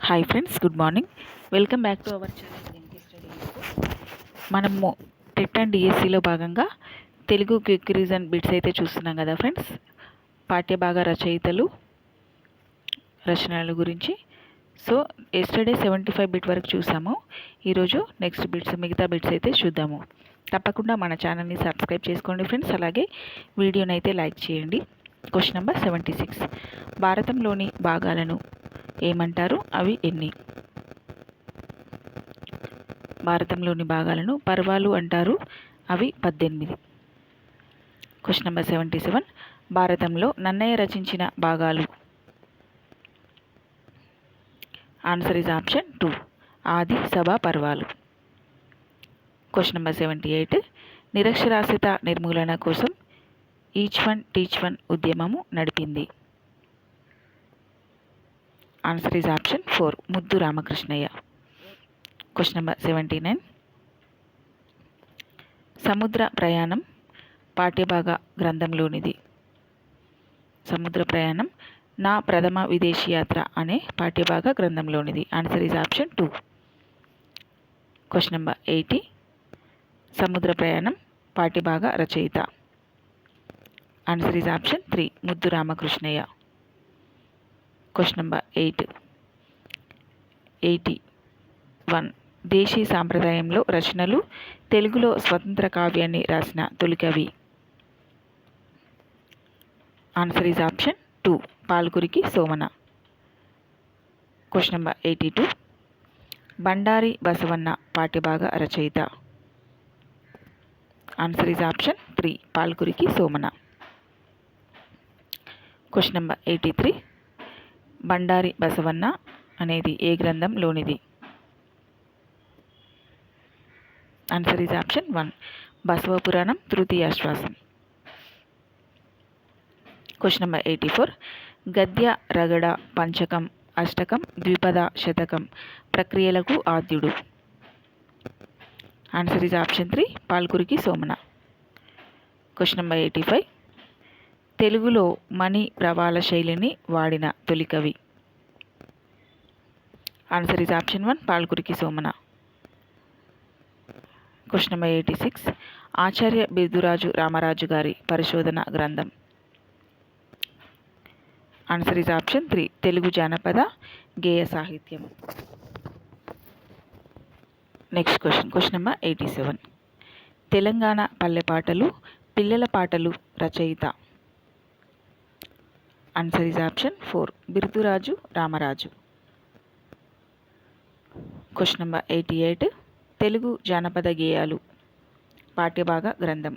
Hi friends, good morning. Welcome back to our channel NK study. మనము TET and డిఎస్సిలో భాగంగా Telugu quick reason bits అయితే చూస్తున్నాం కదా ఫ్రెండ్స్. పాఠ్యభాగ రచయితలు, రచనల గురించి. సో ఎస్టర్డే 75 బిట్ వరకు చూసాము. ఈరోజు నెక్స్ట్ బిట్స్, మిగతా బిట్స్ అయితే చూద్దాము. తప్పకుండా మన ఛానల్ని సబ్స్క్రైబ్ చేసుకోండి ఫ్రెండ్స్. అలాగే వీడియోని అయితే లైక్ చేయండి. Question number 76. భారతంలోని భాగాలను ఏమంటారు? అవి ఎన్ని? భారతంలోని భాగాలను పర్వాలు అంటారు. అవి 18. Question number 77. భారతంలో నన్నయ్య రచించిన భాగాలు. ఆన్సర్ ఈజ్ ఆప్షన్ 2, ఆది, సభ, పర్వాలు. Question number 78. నిరక్షరాస్యత నిర్మూలన కోసం ఈచ్ వన్ టీచ్ వన్ ఉద్యమము నడిపింది. ఆన్సర్ ఈజ్ ఆప్షన్ 4, ముద్దు రామకృష్ణయ్య. Question number 79. సముద్ర ప్రయాణం పాఠ్యభాగ గ్రంథంలోనిది. సముద్ర ప్రయాణం నా ప్రథమ విదేశీ యాత్ర అనే పాఠ్యభాగ గ్రంథంలోనిది. Answer is option 2. Question number 80. సముద్ర ప్రయాణం పాఠ్యభాగ రచయిత. ఆన్సర్ ఈజ్ ఆప్షన్ 3, ముద్దు రామకృష్ణయ్య. Question number 81. దేశీ సాంప్రదాయంలో రచనలు తెలుగులో స్వతంత్ర కావ్యాన్ని రాసిన తొలి కవి. Answer is option 2, Palkuriki Somana. Question number 82. Bandari Basavanna పాఠ్యభాగ రచయిత. Answer is option 3, Palkuriki Somana. Question number 83. Bandari Basavanna అనేది ఏ గ్రంథంలోనిది? Answer is option 1, Basava Puranam తృతీయాశ్వాసం. Question number 84. గద్య, రగడ, పంచకం, అష్టకం, ద్విపద, శతకం ప్రక్రియలకు ఆద్యుడు. Answer is option 3, Palkuriki Somana. Question number 85. తెలుగులో మణి ప్రవాళ శైలిని వాడిన తొలి కవి. Answer is option 1, Palkuriki Somana. Question number 86. Acharya Biruduraju Ramaraju గారి పరిశోధన గ్రంథం. ఆన్సర్ ఈజ్ ఆప్షన్ 3, తెలుగు జానపద గేయ సాహిత్యం. Next question number 87. తెలంగాణ పల్లె పాటలు, పిల్లల పాటలు రచయిత. Answer is option 4, Biruduraju Ramaraju. Question number 88. Telugu జానపద గేయాలు పాఠ్యభాగ గ్రంథం.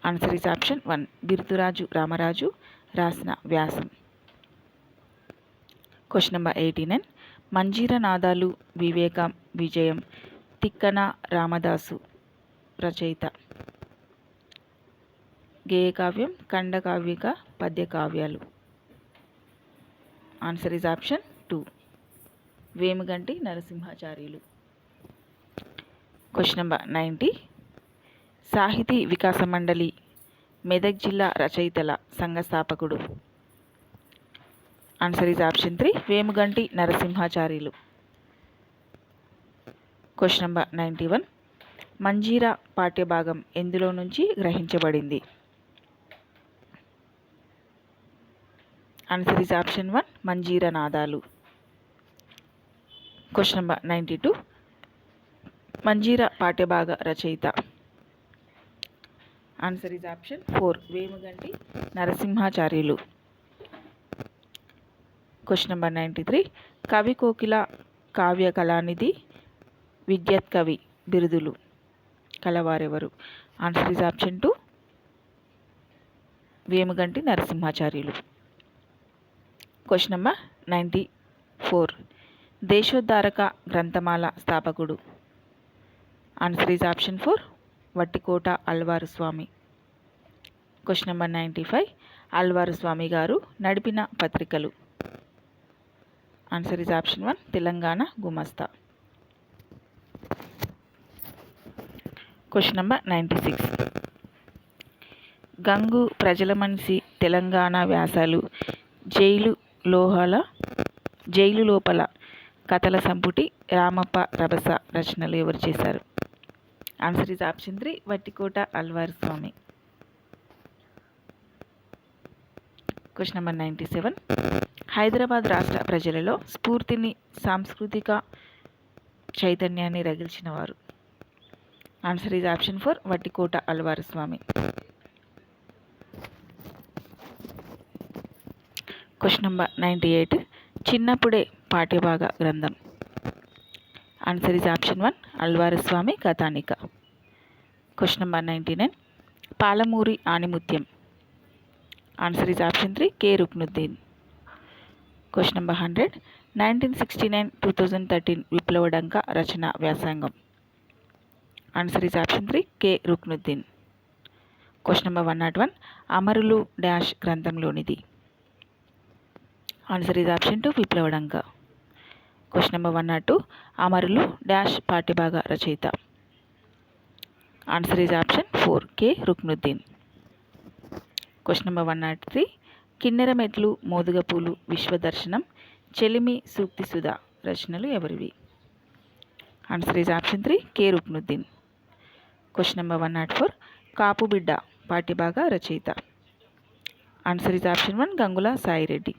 Answer is option 1, Biruduraju Ramaraju రాసిన వ్యాసం. Question number 89. మంజీర నాదాలు వివేకం విజయం తిక్కన రామదాసు రచయిత. గేయకావ్యం, ఖండకావ్యిక, పద్యకావ్యాలు. Answer is option 2, Vemaganti Narasimhacharyulu. Question number 90. సాహితీ వికాస మండలి మెదక్ జిల్లా రచయితల సంఘ స్థాపకుడు. Answer is option 3, Vemaganti Narasimhacharyulu. Question number 91. Manjira పాఠ్యభాగం ఎందులో నుంచి గ్రహించబడింది? ఆన్సర్ ఈజ్ ఆప్షన్ 1, మంజీర నాదాలు. Question number 92. మంజీర పాఠ్యభాగ రచయిత. Answer is option 4, Vemaganti Narasimhacharyulu. Question number 93. కవి కోకిల కావ్య కళానిధి విద్యత్ కవి బిరుదులు కలవారెవరు? Answer is option 2, Vemaganti Narasimhacharyulu. Question number 94. దేశోద్ధారక గ్రంథమాల స్థాపకుడు. Answer is option 4, Vattikota Alwar Swamy. Question number 95. Alwar Swamy గారు నడిపిన పత్రికలు. ఆన్సర్ ఈజ్ ఆప్షన్ 1, తెలంగాణ గుమస్తా. Question number 96. గంగు ప్రజల మనిషి తెలంగాణ వ్యాసాలు జైలు లోహాల జైలు లోపల కథల సంపుటి రామప్ప రభస రచనలు ఎవరు చేశారు? Answer is option 3 Vattikota Alwar Swamy. Question number 97. Hyderabad రాష్ట్ర ప్రజలలో స్ఫూర్తిని సాంస్కృతిక చైతన్యాన్ని రగిల్చిన వారు? Answer is option 4 Vattikota Alwar Swamy. Question number 98. చిన్నప్పుడే పాఠ్యభాగ గ్రంథం? Answer is option 1 Alwar Swamy కథానిక. Question number 99. పాలమూరి ఆణిముత్యం? Answer is option 3 K Ruknuddin. Question number 100. 1969-2013 విప్లవడంక రచన వ్యాసంగం? Answer is option 3 K Ruknuddin. Question number 101. అమరులు డాష్ గ్రంథంలోనిది? Answer is option 2 Viplavadanka. Question number 102. అమరులు డాష్ పాఠ్యభాగ రచయిత? Answer is option 4 K Ruknuddin. Question number 103. Kinnerametlu Modugapoolu Vishwadarshanam Chelimi Sukti Sudha రచనలు ఎవరివి? Answer is option 3 K Ruknuddin. Question number 104. Kapubidda పాఠ్యభాగ రచయిత? Answer is option 1 Gangula Sai Reddy.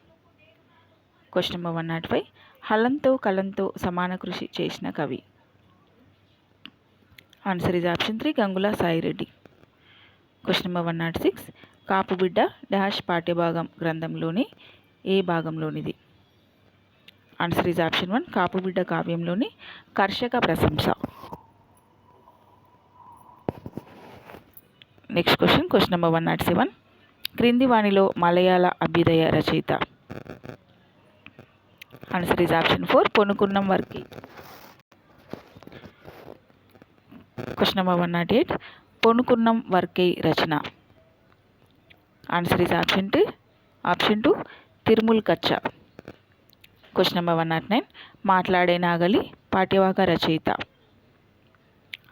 Question number 105. హలంతో కలంతో సమాన కృషి చేసిన కవి? Answer is option 3 Gangula Sai Reddy. Question number 106. Kapubidda dash పాఠ్యభాగం గ్రంథంలోని ఏ భాగంలోనిది? ఆన్సర్ ఈజ్ ఆప్షన్ 1 కాపుబిడ్డ కావ్యంలోని కర్షక ప్రశంస. Next question number 107. క్రింది వాణిలో మలయాళ అభ్యుదయ రచయిత? Answer is option 4 Ponkunnam Varkey. Question number 108. Ponkunnam వర్కై రచన? ఆన్సర్ ఈజ్ ఆప్షన్ 2 తిరుముల్ కచ్చ. Question number 109. మాట్లాడే నాగలి పాఠ్యభాగ రచయిత?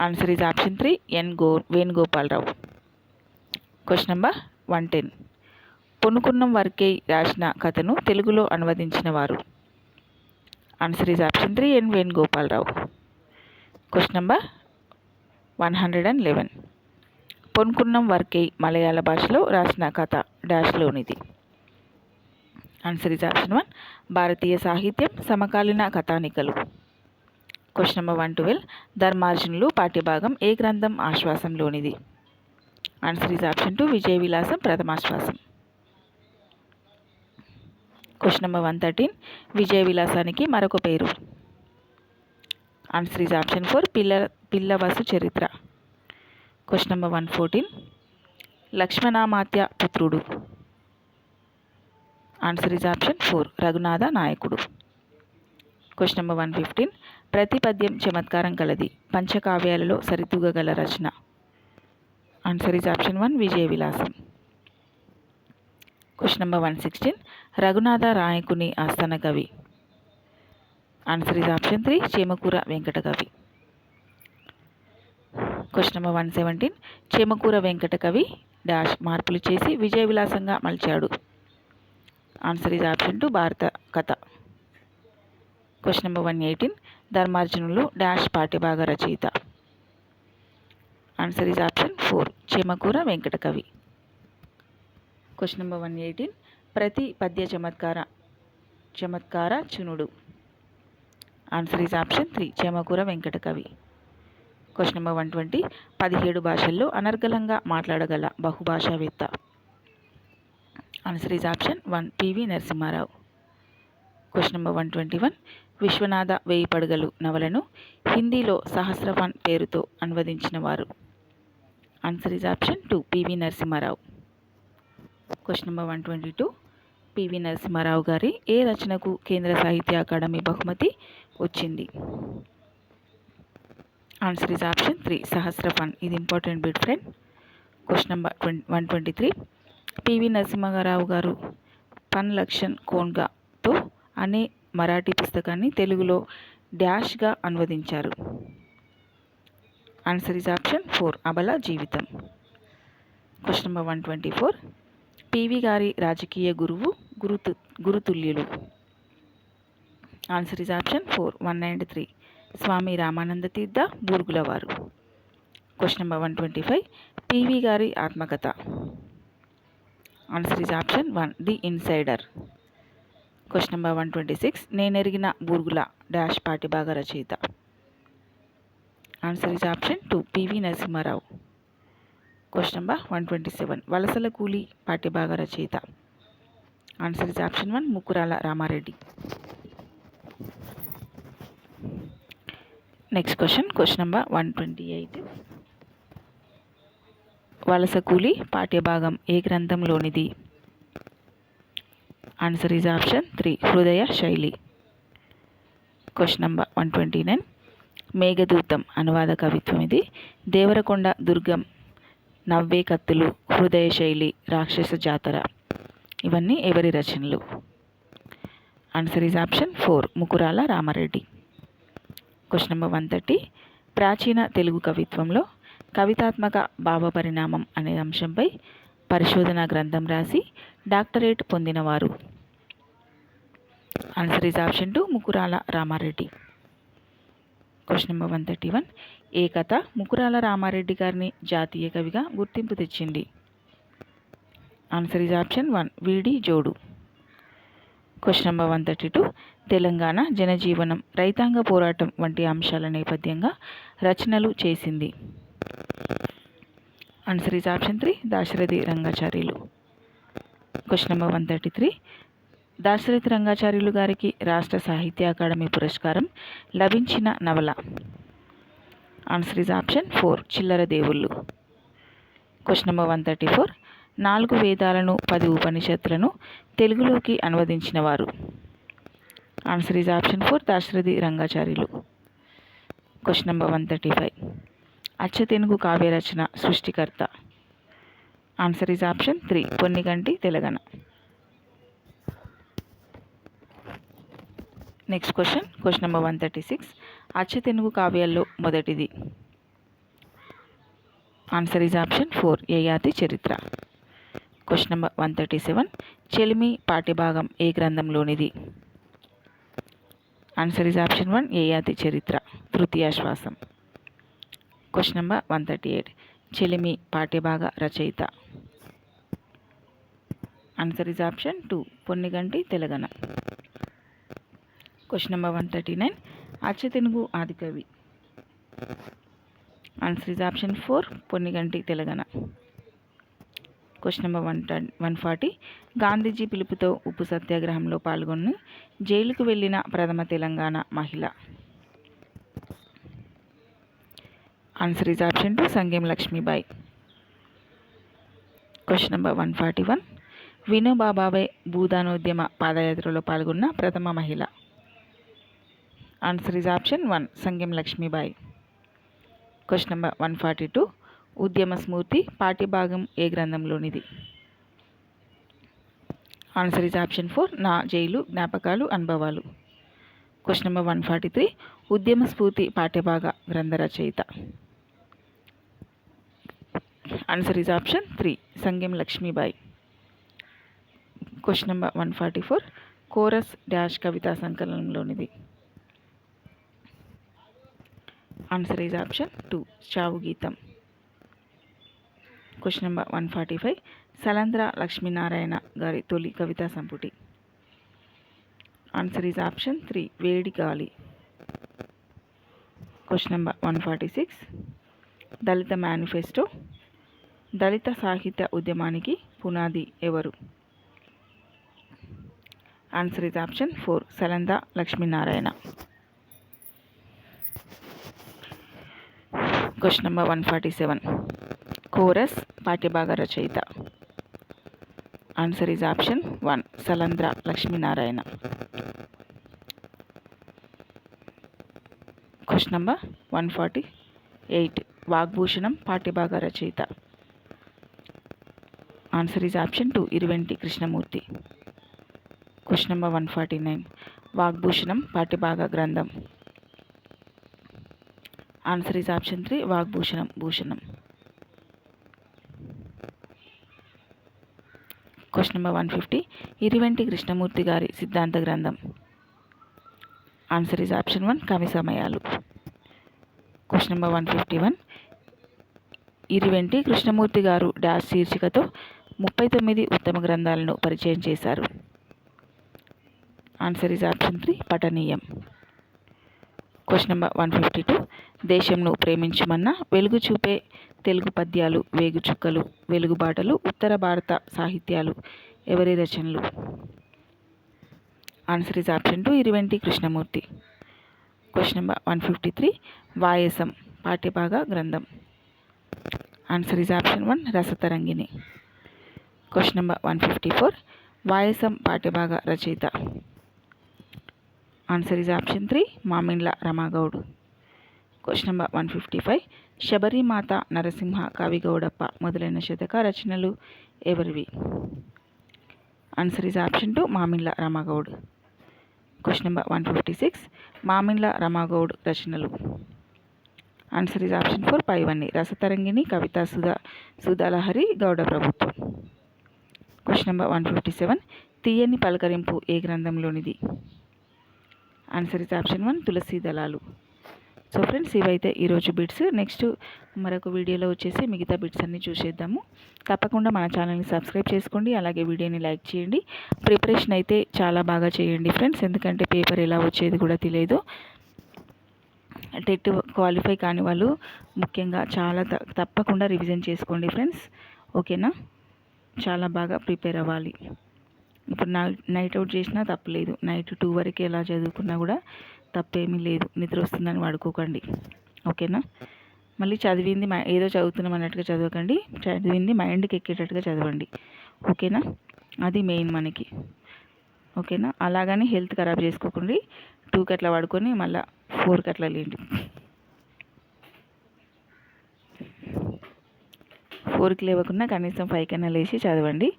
Answer is option 3 Venugopala Rao. Question number 110. Ponkunnam వర్కై రాసిన కథను తెలుగులో అనువదించిన వారు? Answer is option 3 Venugopala Rao. Question number 111. Ponkunnam వర్కై మలయాళ భాషలో రాసిన కథ డాష్లోనిది? ఆన్సర్ ఈజ్ ఆప్షన్ 1 భారతీయ సాహిత్యం సమకాలీన కథానికలు. Question number 112. ధర్మార్జునులు పాఠ్యభాగం ఏ గ్రంథం ఆశ్వాసంలోనిది? Answer is option 2 Vijaya Vilasam ప్రథమాశ్వాసం. Question number 113. విజయ విలాసానికి మరొక పేరు? ఆన్సర్ ఈజ్ ఆప్షన్ 4 పిల్లవసు చరిత్ర. Question number 114. లక్ష్మణామాత్య పుత్రుడు? ఆన్సర్ ఈజ్ ఆప్షన్ 4 రఘునాథ నాయకుడు. Question number 115. ప్రతి పద్యం చమత్కారం కలది పంచకావ్యాలలో సరితూగగల రచన? Answer is option 1 Vijaya Vilasam. Question number 116. Raghunatha నాయకుని ఆస్థాన కవి? Answer is option 3 Chemakura Venkata Kavi. Question number 117. Chamakura Venkata కవి డాష్ మార్పులు చేసి విజయ విలాసంగా మలిచాడు? ఆన్సర్ ఈజ్ ఆప్షన్ 2 భారత కథ. Question number 118. ధర్మార్జునులు డాష్ పాఠ్యభాగ రచయిత? Answer is option 4 Chemakura Venkata Kavi. Question number 118. ప్రతి పద్య చమత్కార చునుడు? Answer is option 3 Chemakura Venkata Kavi. Question number 120. 17 భాషల్లో అనర్గళంగా మాట్లాడగల బహుభాషావేత్త? Answer is option 1 PV Narasimha Rao. Question number 121. Viswanatha Veyi Padagalu నవలను హిందీలో సహస్రఫాన్ పేరుతో అనువదించిన వారు? Answer is option 2 PV Narasimha Rao. Question number 122. PV Narasimha Rao గారి ఏ రచనకు కేంద్ర సాహిత్య అకాడమీ బహుమతి వచ్చింది? Answer is option 3 Sahasraphan. ఇది important bit friend. Question number 123. PV Narasimha Rao గారు పన్ లక్షన్ కోన్గాతో అనే మరాఠీ పుస్తకాన్ని తెలుగులో డాష్గా అనువదించారు? ఆన్సర్ ఈజ్ ఆప్షన్ 4 అబల జీవితం. Question number 124. పివి గారి రాజకీయ గురువు గురుతుల్యులు? Answer is option 4 1 and 3 Swami Ramananda Tirtha బూర్గులవారు. క్వశ్చన్ నెంబర్ 125 పివి గారి ఆత్మకథ. Answer is option 1 the insider. Question number 126 నేనెరిగిన బూర్గుల డాష్ పాఠ్యభాగ రచయిత. Answer is option 2 PV Narasimha Rao. Question number 127 వలసల కూలి పాఠ్యభాగ రచయిత. Answer is option 1 Mukkurala Rama Reddy. Next question number 128 వలస కూలి పాఠ్యభాగం ఏ గ్రంథంలోనిది. ఆన్సర్ ఈజ్ ఆప్షన్ 3 హృదయ శైలి. క్వశ్చన్ నెంబర్ 129 మేఘదూతం అనువాద కవిత్వం ఇది. దేవరకొండ దుర్గం, నవ్వే కత్తులు, హృదయ శైలి, రాక్షస జాతర ఇవన్నీ ఎవరి రచనలు. Answer is option 4 Mukurala Rama Reddy. Question number 130 ప్రాచీన తెలుగు కవిత్వంలో కవితాత్మక భావ పరిణామం అనే అంశంపై పరిశోధన గ్రంథం రాసి డాక్టరేట్ పొందినవారు. Answer is option 2 Mukurala Rama Reddy. Question number 131 ఏ కథ ముకురాల రామారెడ్డి గారిని జాతీయ కవిగా గుర్తింపు తెచ్చింది. ఆన్సర్ ఈజ్ ఆప్షన్ 1 వీడి జోడు. క్వశ్చన్ నెంబర్ 132 తెలంగాణ జనజీవనం, రైతాంగ పోరాటం వంటి అంశాల నేపథ్యంగా రచనలు చేసింది. Answer is option 3 Dasarathi Rangacharyulu. Question number 133 Dasarathi Rangacharyulu గారికి రాష్ట్ర సాహిత్య అకాడమీ పురస్కారం లభించిన నవల. ఆన్సర్ ఈజ్ ఆప్షన్ 4 చిల్లర దేవుళ్ళు. క్వశ్చన్ నెంబర్ 134 4 వేదాలను 10 ఉపనిషత్తులను తెలుగులోకి అనువదించిన వారు. Answer is option 4 Dasarathi Rangacharyulu. Question number 135 అచ్చ తెనుగు కావ్య రచన సృష్టికర్త. Answer is option 3 Ponnaganti Telagana. Next question number 136 అచ్చ తెనుగు కావ్యాల్లో మొదటిది. ఆన్సర్ ఈజ్ ఆప్షన్ 4 యయాతి చరిత్ర. క్వశ్చన్ నెంబర్ 137 చెలిమి పాఠ్యభాగం ఏ గ్రంథంలోనిది. Answer is option 1 Yayati Charitra తృతీయాశ్వాసం. క్వశ్చన్ నెంబర్ 138 చెలిమి పాఠ్యభాగ రచయిత. Answer is option 2 Ponnaganti Telagana. Question number 139 అచ్చ తెనుగు ఆదికవి. Answer is option 4 Ponnaganti Telagana. Question number 140 Gandhiji పిలుపుతో ఉప్పు సత్యాగ్రహంలో పాల్గొని జైలుకు వెళ్ళిన ప్రథమ తెలంగాణ మహిళ. Answer is option 2 Sangem Lakshmibai. Question number 141 Vinoba Bhave భూదానోద్యమ పాదయాత్రలో పాల్గొన్న ప్రథమ మహిళ. Answer is option 1 Sangem Lakshmibai. Question number 142 ఉద్యమ స్మూర్తి పాఠ్యభాగం ఏ గ్రంథంలోనిది. ఆన్సర్ ఈజ్ ఆప్షన్ 4 నా జైలు జ్ఞాపకాలు అనుభవాలు. క్వశ్చన్ నెంబర్ 143 ఉద్యమ స్ఫూర్తి పాఠ్యభాగ గ్రంథ రచయిత. Answer is option 3 Sangem Lakshmibai. Question number 144 chorus dash కవితా సంకలనంలోనిది. ఆన్సర్ ఈజ్ ఆప్షన్ 2 చావు గీతం. క్వశ్చన్ నెంబర్ 145 సలంద్ర లక్ష్మీనారాయణ గారి తొలి కవితా సంపుటి. ఆన్సర్ ఈజ్ ఆప్షన్ 3 వేడి గాలి. క్వశ్చన్ నెంబర్ 146 దళిత మేనిఫెస్టో దళిత సాహిత్య ఉద్యమానికి పునాది ఎవరు. Answer is option 4 Salandra Lakshminarayana. Question number 147 chorus పాఠ్యభాగ రచయిత. Answer is option 1 Salandra Lakshminarayana. Question number 148 Vagbhushanam పాఠ్యభాగ రచయిత. Answer is option 2 Iruventi Krishnamurthy. Question number 149 Vagbhushanam పాఠ్యభాగ గ్రంథం. Answer is option 3 Vagbhushanam Bhushanam. Question number 150 Iruventi Krishnamurthy గారి సిద్ధాంత గ్రంథం. ఆన్సర్ ఈజ్ ఆప్షన్ 1 కవి సమయాలు. Question number 151. ఇరివెంటి కృష్ణమూర్తి గారు డాష్ శీర్షికతో 39 ఉత్తమ గ్రంథాలను పరిచయం చేశారు. Answer is option 3 Pathaniyam. Question number 152. దేశంను ప్రేమించుమన్న వెలుగు చూపే తెలుగు పద్యాలు, వేగు చుక్కలు, వెలుగుబాటలు, ఉత్తర భారత సాహిత్యాలు ఎవరి రచనలు? Answer is option 2 Iriventi Krishnamurthy. Question number 153. Vayasam పాఠ్యభాగ గ్రంథం. Answer is option 1 Rasatarangini. Question number 154. Vayasam పాఠ్యభాగ రచయిత. Answer is option 3 Mamindla Rama Goud. Question number 155. Shabarimata, Narasimha, Kavigowdappa మొదలైన శతక రచనలు ఎవరివి? Answer is option 2 Mamindla Rama Goud. Question number 156. Mamindla Rama Goud రచనలు. ఆన్సర్ ఈజ్ ఆప్షన్ 4 పైవన్ని, రసతరంగిణి, కవితా సుధాలహరి, గౌడ ప్రభుత్వం. Question number 157. తీయని పలకరింపు ఏ గ్రంథంలోనిది? ఆన్సర్ ఈజ్ ఆప్షన్ 1 తులసి దళాలు. సో ఫ్రెండ్స్, ఇవైతే ఈరోజు బిట్స్. నెక్స్ట్ మరొక వీడియోలో వచ్చేసి మిగతా బిట్స్ అన్నీ చూసేద్దాము. తప్పకుండా మన ఛానల్ని సబ్స్క్రైబ్ చేసుకోండి, అలాగే వీడియోని లైక్ చేయండి. ప్రిపరేషన్ అయితే చాలా బాగా చేయండి ఫ్రెండ్స్, ఎందుకంటే పేపర్ ఎలా వచ్చేది కూడా తెలియదు. టెట్ క్వాలిఫై కాని వాళ్ళు ముఖ్యంగా చాలా తప్పకుండా రివిజన్ చేసుకోండి ఫ్రెండ్స్. ఓకేనా? చాలా బాగా ప్రిపేర్ అవ్వాలి. ఇప్పుడు నైట్ అవుట్ చేసినా తప్పలేదు, నైట్ 2 వరకు ఎలా చదువుకున్నా కూడా తప్పేమీ లేదు. నిద్ర వస్తుందని వాడుకోకండి. ఓకేనా? మళ్ళీ చదివింది ఏదో చదువుతున్నాం అన్నట్టుగా చదవకండి, చదివింది మైండ్కి ఎక్కేటట్టుగా చదవండి. ఓకేనా? అది మెయిన్ మనకి. ఓకేనా? అలాగని హెల్త్ ఖరాబ్ చేసుకోకండి. 2కి అట్లా పడుకొని మళ్ళీ 4కి అట్లా లేండి. 4కి లేవకుండా కనీసం 5 కన్నా లేచి చదవండి.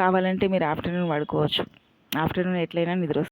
కావాలంటే మీరు ఆఫ్టర్నూన్ పడుకోవచ్చు. ఆఫ్టర్నూన్ ఎట్లయినా నిద్ర